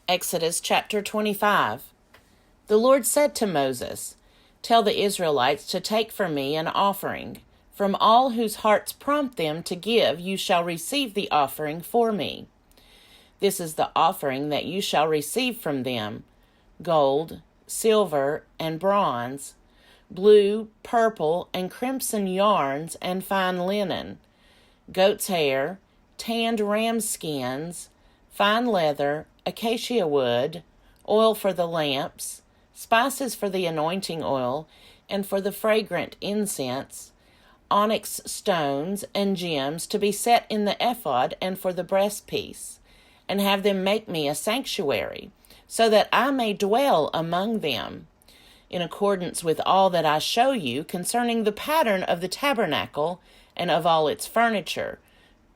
Exodus chapter 25. The Lord said to Moses, "Tell the Israelites to take for me an offering. From all whose hearts prompt them to give, you shall receive the offering for me. This is the offering that you shall receive from them: gold, silver, and bronze, blue, purple, and crimson yarns and fine linen, goat's hair, tanned ram skins, fine leather, acacia wood, oil for the lamps, spices for the anointing oil and for the fragrant incense, onyx stones and gems to be set in the ephod and for the breastpiece, and have them make me a sanctuary, so that I may dwell among them, in accordance with all that I show you concerning the pattern of the tabernacle and of all its furniture,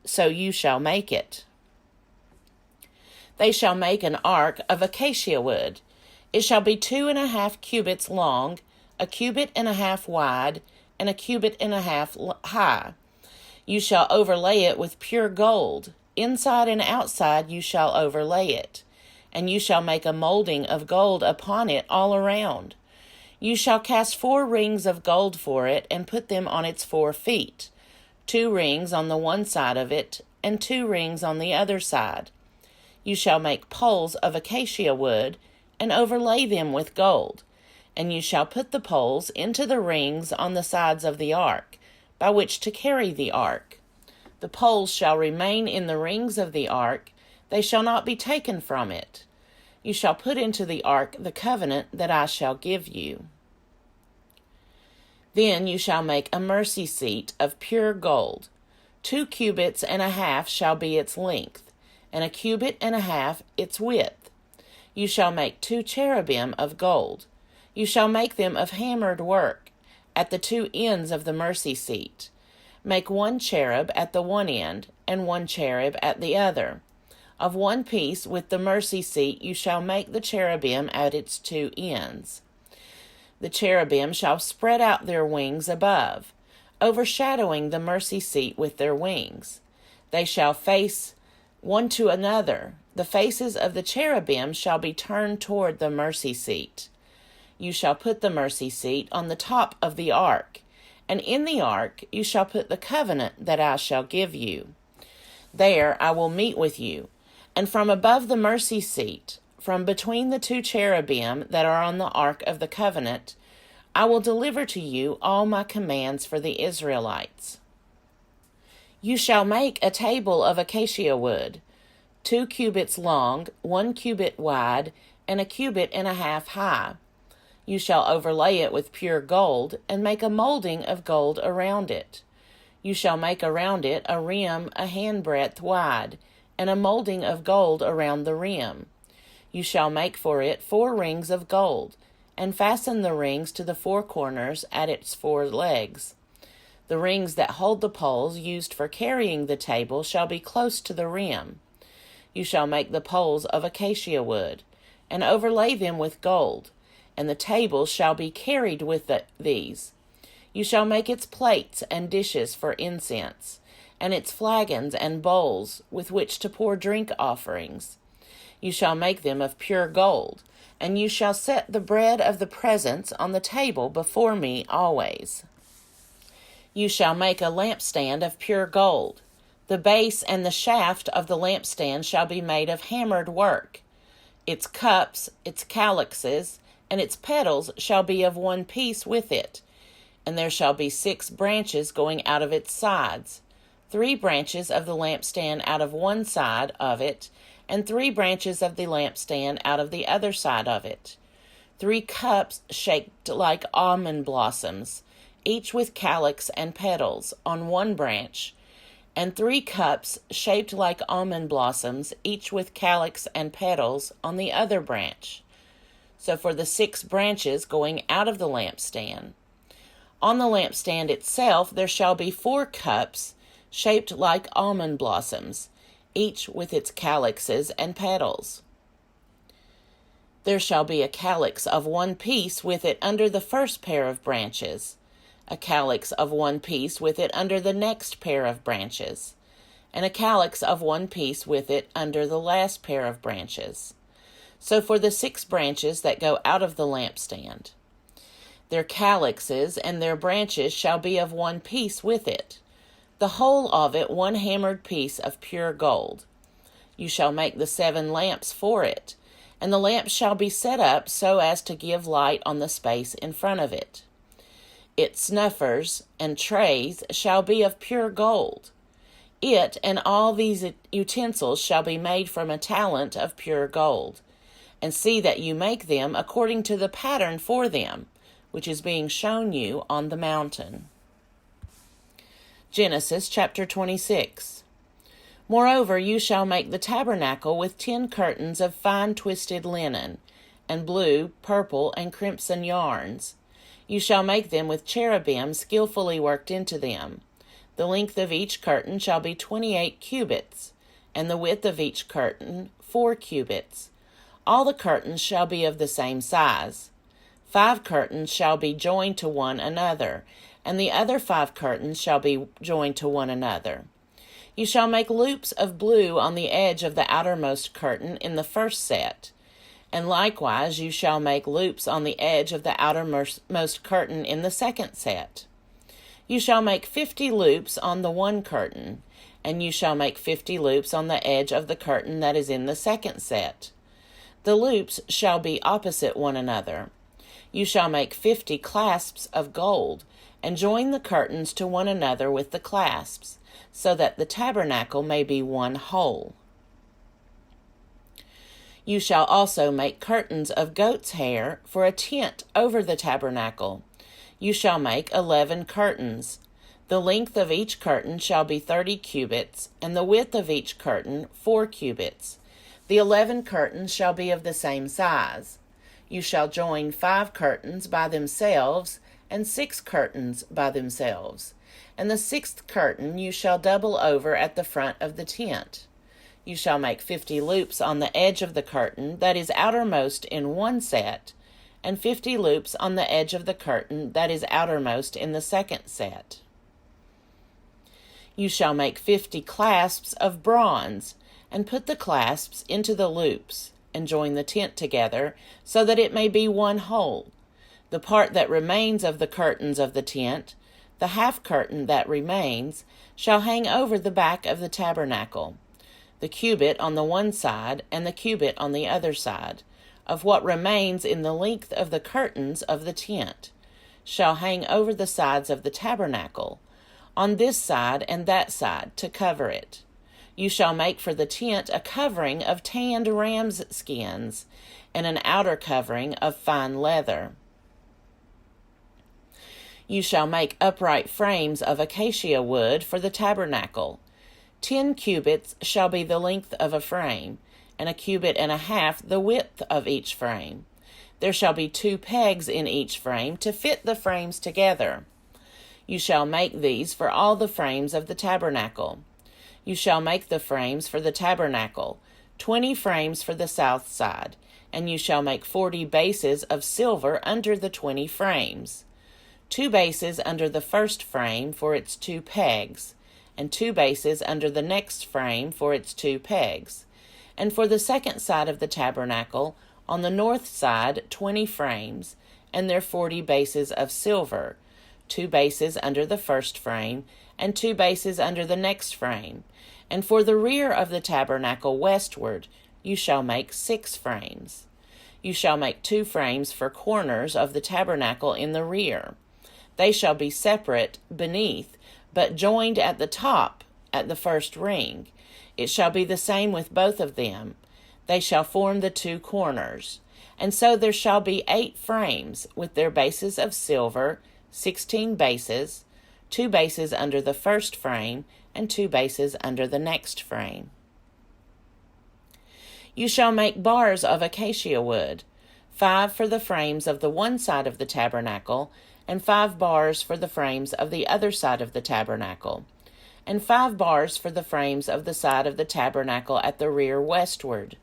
so you shall make it. They shall make an ark of acacia wood. It shall be 2.5 cubits long, 1.5 cubits wide, and 1.5 cubits high. You shall overlay it with pure gold. Inside and outside you shall overlay it, and you shall make a molding of gold upon it all around. You shall cast 4 rings of gold for it, and put them on its 4 feet, 2 rings on the one side of it, and 2 rings on the other side. You shall make poles of acacia wood, and overlay them with gold, and you shall put the poles into the rings on the sides of the ark, by which to carry the ark. The poles shall remain in the rings of the ark, they shall not be taken from it. You shall put into the ark the covenant that I shall give you. Then you shall make a mercy seat of pure gold. 2.5 cubits shall be its length, and 1.5 cubits its width. You shall make 2 cherubim of gold. You shall make them of hammered work at the 2 ends of the mercy seat. Make 1 cherub at the one end, and 1 cherub at the other. Of one piece with the mercy seat you shall make the cherubim at its 2 ends. The cherubim shall spread out their wings above, overshadowing the mercy seat with their wings. They shall face one to another. The faces of the cherubim shall be turned toward the mercy seat. You shall put the mercy seat on the top of the ark, and in the ark you shall put the covenant that I shall give you. There I will meet with you, and from above the mercy seat, from between the 2 cherubim that are on the ark of the covenant, I will deliver to you all my commands for the Israelites. You shall make a table of acacia wood, 2 cubits long, 1 cubit wide, and 1.5 cubits high. You shall overlay it with pure gold, and make a molding of gold around it. You shall make around it a rim 1 handbreadth wide, and a molding of gold around the rim. You shall make for it 4 rings of gold, and fasten the rings to the 4 corners at its 4 legs. The rings that hold the poles used for carrying the table shall be close to the rim. You shall make the poles of acacia wood, and overlay them with gold, and the table shall be carried with these. You shall make its plates and dishes for incense, and its flagons and bowls with which to pour drink offerings. You shall make them of pure gold, and you shall set the bread of the presence on the table before me always. You shall make a lampstand of pure gold. The base and the shaft of the lampstand shall be made of hammered work. Its cups, its calyxes, and its petals shall be of one piece with it, and there shall be 6 branches going out of its sides, 3 branches of the lampstand out of one side of it, and 3 branches of the lampstand out of the other side of it. 3 cups shaped like almond blossoms, each with calyx and petals on one branch, and 3 cups shaped like almond blossoms, each with calyx and petals on the other branch. So for the 6 branches going out of the lampstand. On the lampstand itself there shall be 4 cups shaped like almond blossoms, each with its calyxes and petals. There shall be a calyx of one piece with it under the first pair of branches, a calyx of one piece with it under the next pair of branches, and a calyx of one piece with it under the last pair of branches. So for the 6 branches that go out of the lampstand. Their calyxes and their branches shall be of one piece with it, the whole of it one hammered piece of pure gold. You shall make the 7 lamps for it, and the lamps shall be set up so as to give light on the space in front of it. Its snuffers and trays shall be of pure gold. It and all these utensils shall be made from a talent of pure gold. And see that you make them according to the pattern for them, which is being shown you on the mountain. Genesis chapter 26. Moreover, you shall make the tabernacle with 10 curtains of fine twisted linen, and blue, purple, and crimson yarns. You shall make them with cherubim skillfully worked into them. The length of each curtain shall be 28 cubits, and the width of each curtain 4 cubits. All the curtains shall be of the same size. 5 curtains shall be joined to one another, and the other 5 curtains shall be joined to one another. You shall make loops of blue on the edge of the outermost curtain in the first set, and likewise you shall make loops on the edge of the outermost curtain in the second set. You shall make 50 loops on the one curtain, and you shall make 50 loops on the edge of the curtain that is in the second set. The loops shall be opposite one another. You shall make 50 clasps of gold, and join the curtains to one another with the clasps, so that the tabernacle may be one whole. You shall also make curtains of goat's hair for a tent over the tabernacle. You shall make 11 curtains. The length of each curtain shall be 30 cubits, and the width of each curtain 4 cubits. The 11 curtains shall be of the same size. You shall join 5 curtains by themselves, and 6 curtains by themselves. And the 6th curtain you shall double over at the front of the tent. You shall make 50 loops on the edge of the curtain that is outermost in one set, and 50 loops on the edge of the curtain that is outermost in the second set. You shall make 50 clasps of bronze, and put the clasps into the loops, and join the tent together, so that it may be one whole. The part that remains of the curtains of the tent, the half curtain that remains, shall hang over the back of the tabernacle, the cubit on the one side and the cubit on the other side, of what remains in the length of the curtains of the tent, shall hang over the sides of the tabernacle, on this side and that side, to cover it. You shall make for the tent a covering of tanned ram's skins, and an outer covering of fine leather. You shall make upright frames of acacia wood for the tabernacle. 10 cubits shall be the length of a frame, and 1.5 cubits the width of each frame. There shall be 2 pegs in each frame to fit the frames together. You shall make these for all the frames of the tabernacle. You shall make the frames for the tabernacle, 20 frames for the south side, and you shall make 40 bases of silver under the 20 frames. 2 bases under the first frame for its 2 pegs, and 2 bases under the next frame for its 2 pegs. And for the second side of the tabernacle, on the north side 20 frames, and their 40 bases of silver, 2 bases under the first frame, and 2 bases under the next frame. And for the rear of the tabernacle westward, you shall make 6 frames. You shall make 2 frames for corners of the tabernacle in the rear. They shall be separate beneath, but joined at the top at the first ring. It shall be the same with both of them. They shall form the 2 corners. And so there shall be 8 frames with their bases of silver, 16 bases, 2 bases under the first frame, and 2 bases under the next frame. You shall make bars of acacia wood, 5 for the frames of the one side of the tabernacle, and 5 bars for the frames of the other side of the tabernacle, and 5 bars for the frames of the side of the tabernacle at the rear westward.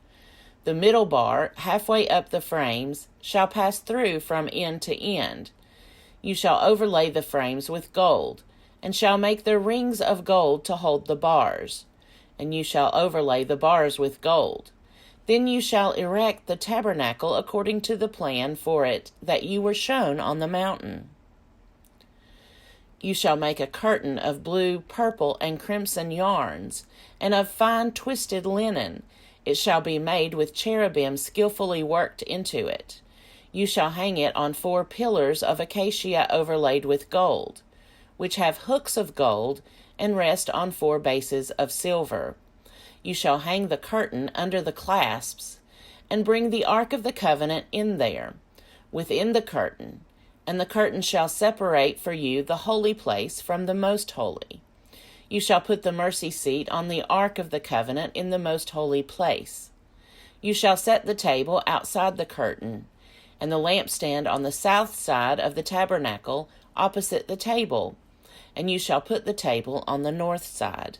The middle bar, halfway up the frames, shall pass through from end to end. You shall overlay the frames with gold, and shall make their rings of gold to hold the bars, and you shall overlay the bars with gold. Then you shall erect the tabernacle according to the plan for it that you were shown on the mountain. You shall make a curtain of blue, purple, and crimson yarns, and of fine twisted linen. It shall be made with cherubim skillfully worked into it. You shall hang it on 4 pillars of acacia overlaid with gold, which have hooks of gold, and rest on 4 bases of silver. You shall hang the curtain under the clasps, and bring the ark of the covenant in there, within the curtain, and the curtain shall separate for you the holy place from the most holy. You shall put the mercy seat on the ark of the covenant in the most holy place. You shall set the table outside the curtain, and the lampstand on the south side of the tabernacle opposite the table, and you shall put the table on the north side.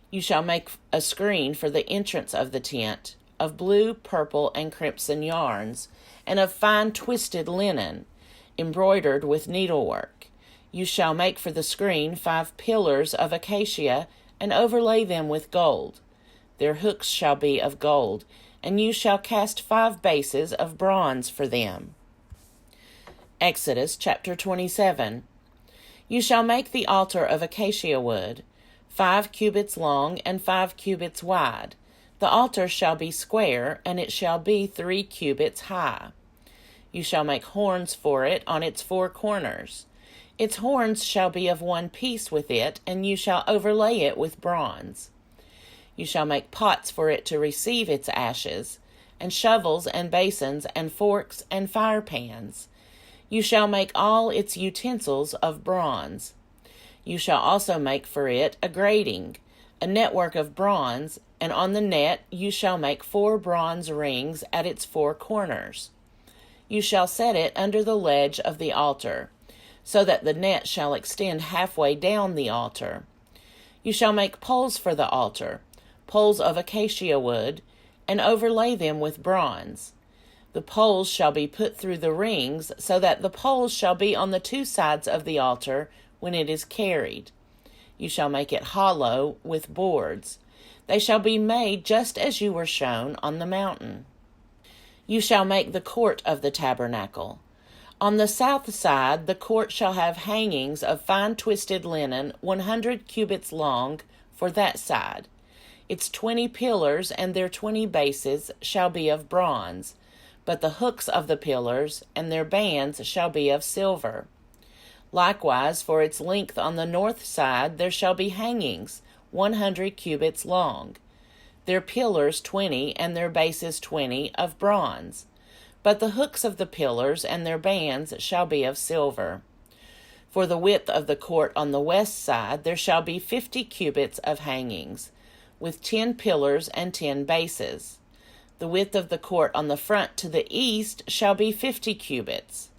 You shall make a screen for the entrance of the tent, of blue, purple, and crimson yarns, and of fine twisted linen, embroidered with needlework. You shall make for the screen 5 pillars of acacia, and overlay them with gold. Their hooks shall be of gold, and you shall cast 5 bases of bronze for them. Exodus chapter 27. You shall make the altar of acacia wood, 5 cubits long and 5 cubits wide. The altar shall be square, and it shall be 3 cubits high. You shall make horns for it on its 4 corners. Its horns shall be of one piece with it, and you shall overlay it with bronze. You shall make pots for it to receive its ashes, and shovels and basins and forks and fire pans. You shall make all its utensils of bronze. You shall also make for it a grating, a network of bronze, and on the net you shall make 4 bronze rings at its 4 corners. You shall set it under the ledge of the altar, so that the net shall extend halfway down the altar. You shall make poles for the altar, poles of acacia wood, and overlay them with bronze. The poles shall be put through the rings, so that the poles shall be on the 2 sides of the altar when it is carried. You shall make it hollow with boards. They shall be made just as you were shown on the mountain. You shall make the court of the tabernacle. On the south side the court shall have hangings of fine twisted linen 100 cubits long for that side. Its 20 pillars and their 20 bases shall be of bronze, but the hooks of the pillars and their bands shall be of silver. Likewise, for its length on the north side there shall be hangings 100 cubits long, their pillars 20 and their bases 20 of bronze, but the hooks of the pillars and their bands shall be of silver. For the width of the court on the west side there shall be 50 cubits of hangings, with 10 pillars and 10 bases. The width of the court on the front to the east shall be 50 cubits.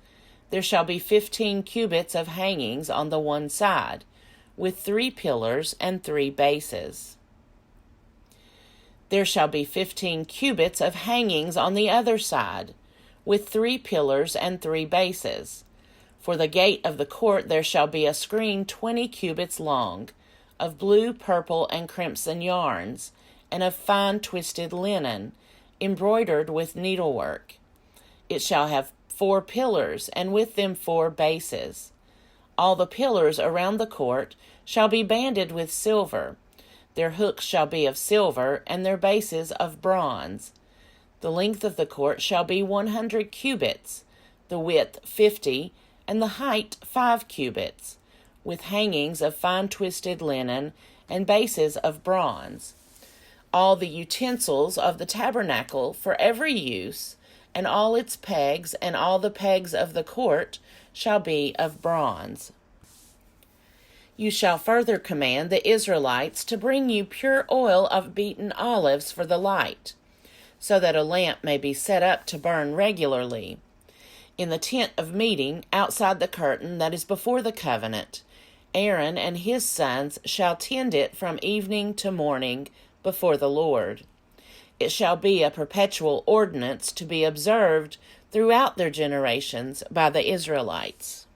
There shall be 15 cubits of hangings on the one side, with 3 pillars and 3 bases. There shall be 15 cubits of hangings on the other side, with 3 pillars and 3 bases. For the gate of the court there shall be a screen 20 cubits long, of blue, purple, and crimson yarns, and of fine twisted linen, embroidered with needlework. It shall have 4 pillars, and with them 4 bases. All the pillars around the court shall be banded with silver. Their hooks shall be of silver, and their bases of bronze. The length of the court shall be 100 cubits, the width 50, and the height 5 cubits, with hangings of fine twisted linen and bases of bronze. All the utensils of the tabernacle for every use, and all its pegs and all the pegs of the court shall be of bronze. You shall further command the Israelites to bring you pure oil of beaten olives for the light, so that a lamp may be set up to burn regularly. In the tent of meeting, outside the curtain that is before the covenant, Aaron and his sons shall tend it from evening to morning before the Lord. It shall be a perpetual ordinance to be observed throughout their generations by the Israelites.